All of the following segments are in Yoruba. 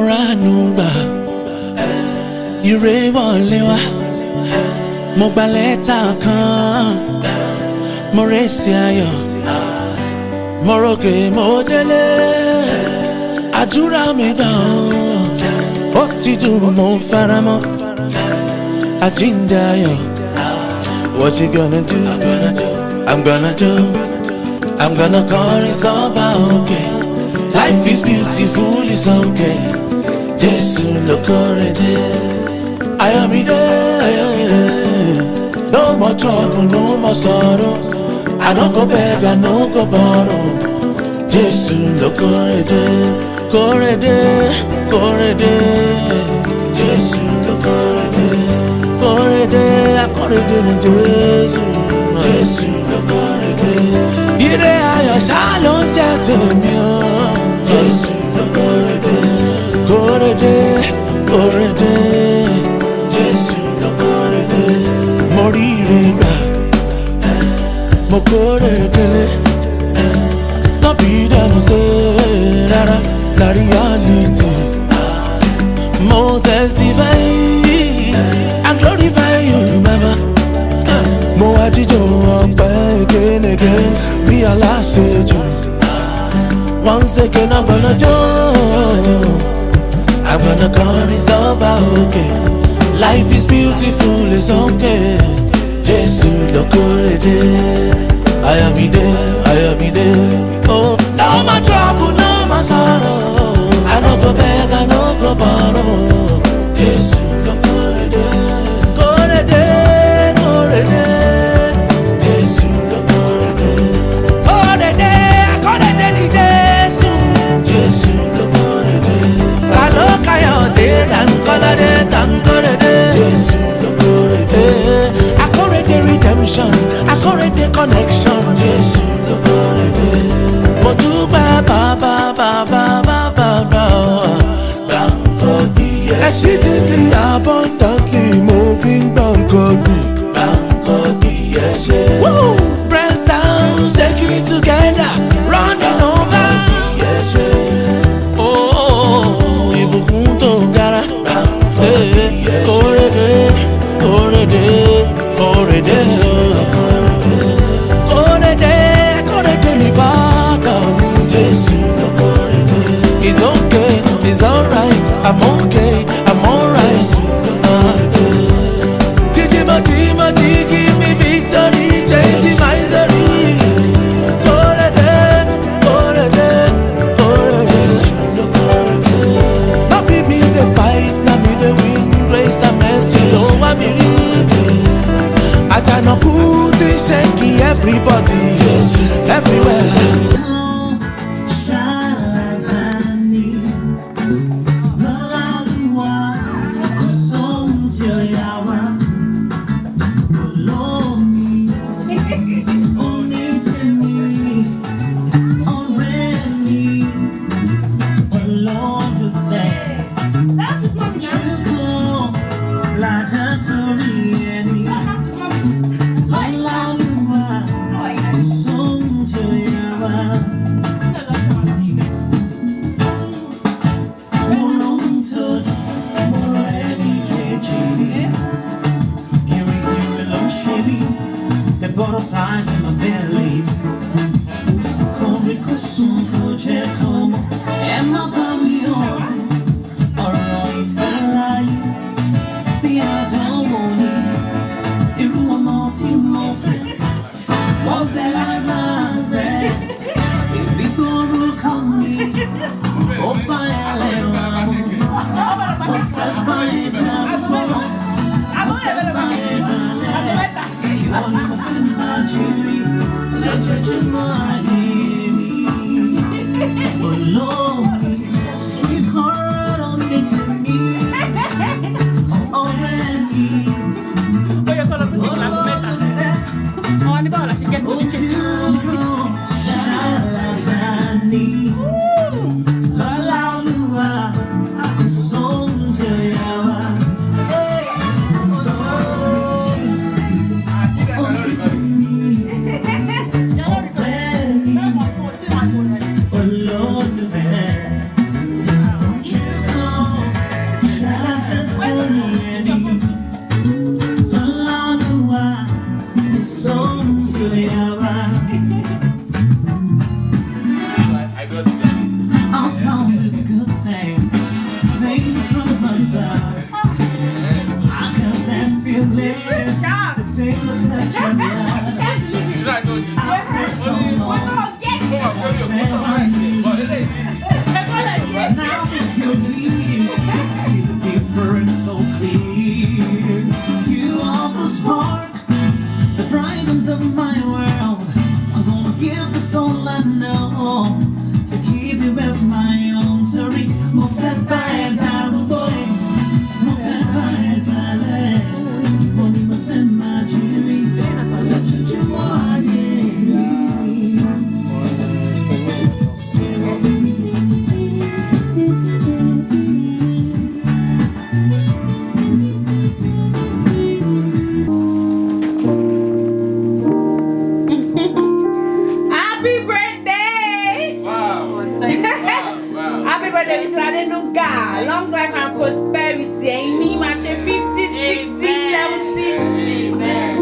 Adenuga, ire wọlé wá, mo gba lẹ́tà kan, mo rèsì ayọ̀, mo ròkè mo délé, àdúrà mi gbà ó ti dùn mo faramọ́, àjíǹde ayọ̀. What you gonna do? I'm gonna do. I'm gonna call it's all okay. Life is beautiful, it's okay. Jesus look already. I am there. No more trouble, no more sorrow. I don't go beg, I no go borrow. Jesus look already. Correde, correde. Jesus look already. Correde, I correde in Jesus. Jesus look already. Ire ayọ̀ ṣá ló ń jẹ́ tèmi o. Jésù ló kórede. Kórede, kórede. Jésù ló kórede. Mo rí ire gbà, mo kórede lé. No be them say rárá, na reality. Mo testify and glorify you, Baba. Mo wá jíjó ọpẹ́ again bí aláṣejù. Once again I'm gonna do. I'm gonna call it's over okay. Life is beautiful, it's okay. Jésù ló kórede. I am there. Oh, no more trouble, no more sorrow. I no go beg, I no go borrow. Jésù ló kórede. Kórede, kórede. Jésù ló kórede. Kórede, kórede ni Jésù. Jésù ló kórede. Ta ló káyọ̀dé, ta ń kọ́ládé, ta ń kórede. Jésù ló kórede. Akórede redemption, akórede connection. Jésù ló kórede. Mo dúpẹ́ bàbá. Exceedingly abundantly moving bankodi. Woo! Press down, shake it together, running over. Oh, ìbùkún tó gara. Kórede, kórede, kórede. Kórede, kórede ni Father mi. Jésù ló kórede. It's okay, it's alright, I'm okay, I'm alright. Tijimadi, give me victory, change my misery. Kórede, kórede, kórede. Not be me the fight, not me the win. Grace and mercy, don't want me read. Ajanaku ti shake everybody, everywhere. Butterflies in my belly. Come ricosun, come check home. And my baby on. Alright. ẹ̀yin máa ṣe 50, 60, 70. Amen.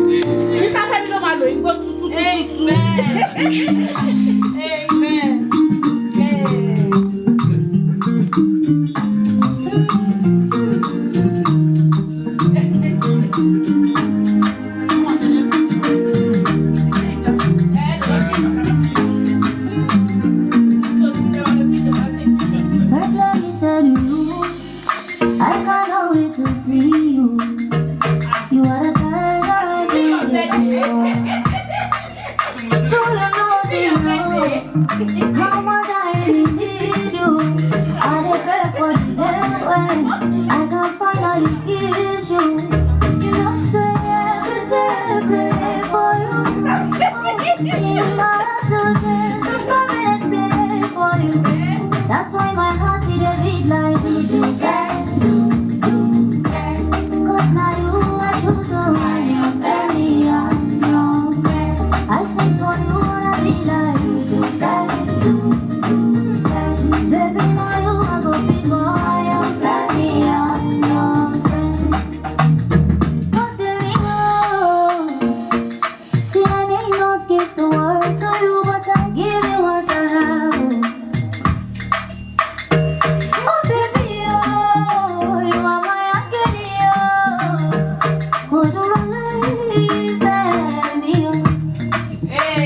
Mr. Femi ló máa lò igbó tútù. Amen. How much I really need you. I dey pray for the day when I can finally kiss you. You know, say every day I pray for you. In my heart today, there's a permanent place for you. That's why my heart is a beat like do. Cause now you are true to my family, I'm your friend. I sing for you and I be like baby, now you are go big boy, I'm family, I'm your friend. But there we go. See, I may not give the word to you, but I'll give you what I have. Oh baby, oh, you are my angel, oh. Go to the life, baby, oh. Hey,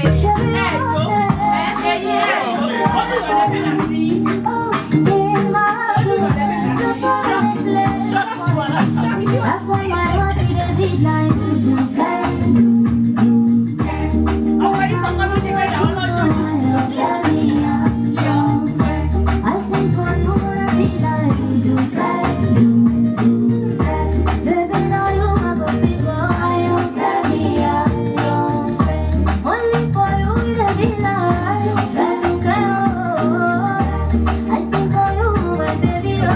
that's why my heart is a beat like do. I sing for you and I be like do. Baby, now you are go big boy, I'm family, I'm your friend. Only for you it a be like do. I sing for you, my baby, oh.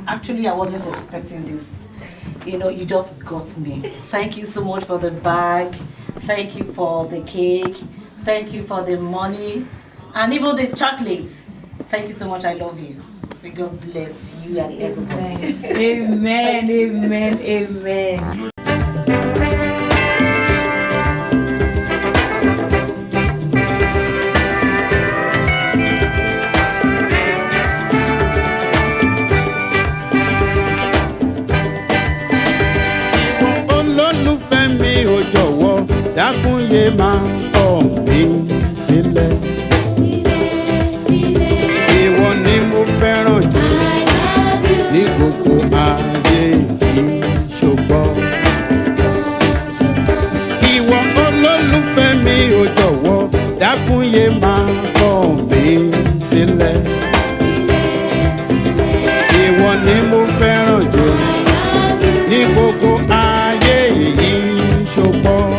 Actually, I wasn't expecting this. You know, you just got me. Thank you so much for the bag. Thank you for the cake. Thank you for the money. And even the chocolates. Thank you so much. I love you. May God bless you and everybody. Amen, amen, amen. Dákun yé máa kọ̀ mí sílẹ̀. Ìwọ ni mo fẹ́ràn jù ní gbogbo ayé yìí ṣùgbọ́n. Ìwọ olólùfẹ́ mi ò jọ̀wọ́ dákun yé máa kọ̀ mí sílẹ̀. Ìwọ ni mo fẹ́ràn jù ní gbogbo ayé yìí ṣùgbọ́n.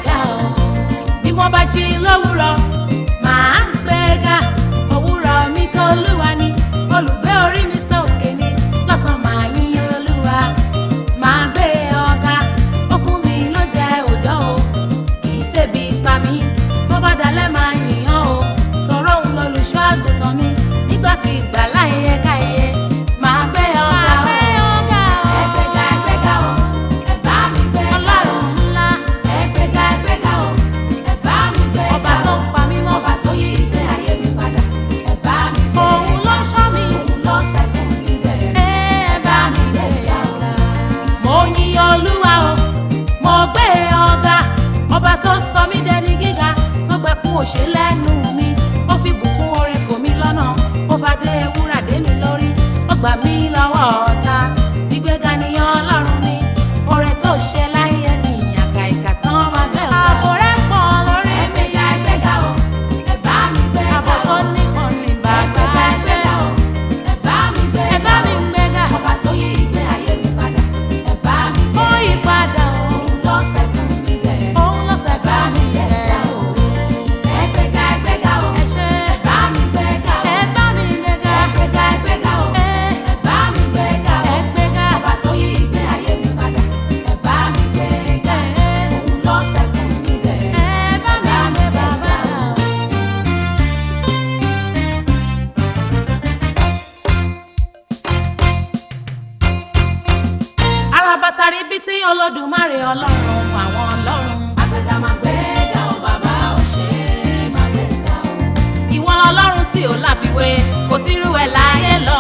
Down. ò ṣe lẹ́nu mi ó fi bùkún oore kò mí lọ́nà ó fàdé ewúrà dé mi lórí ó gbà mí lọ́wọ́ ọ̀tá ìgbéga ni Ọlọ́run mi oore tó ṣe láyé mi àkà ìkà tán máa gbé ọ̀gá. ààbò rẹ̀ pọ̀ lórí mi ẹgbẹ́ga o ẹ bá mi gbéga o ààbò tó nípọn ní bàbá ṣe o ẹ bá mi gbéga ọba tó yí ìgbé ayé mi padà ẹ bá mi gbéga ó yí padà o òun ló ṣẹ́gun mi gẹ̀ òun ló ṣẹ́gun mi gẹ̀ o ẹgbẹ́ga o ẹ ṣe ẹ bá mi gbéga o ẹ bá mi gbéga ẹgbẹ́ga o ẹ bá mi gbéga o ẹgbẹ́ga ọba tó yí ìgbé ayé mi padà ẹ bá mi gbéga òun ló ṣẹ́gun mi gẹ̀ ẹ bá mi gbéga o. Alábàtàrí bí tí Olódùmarè Ọlọ́run àwọn ọlọ́run. Àgbéga máa gbéga o bàbá ò ṣe máa gbéga o. Ìwọ Ọlọ́run tí ò láfiwé kò sírú ẹ̀ láyé lọ.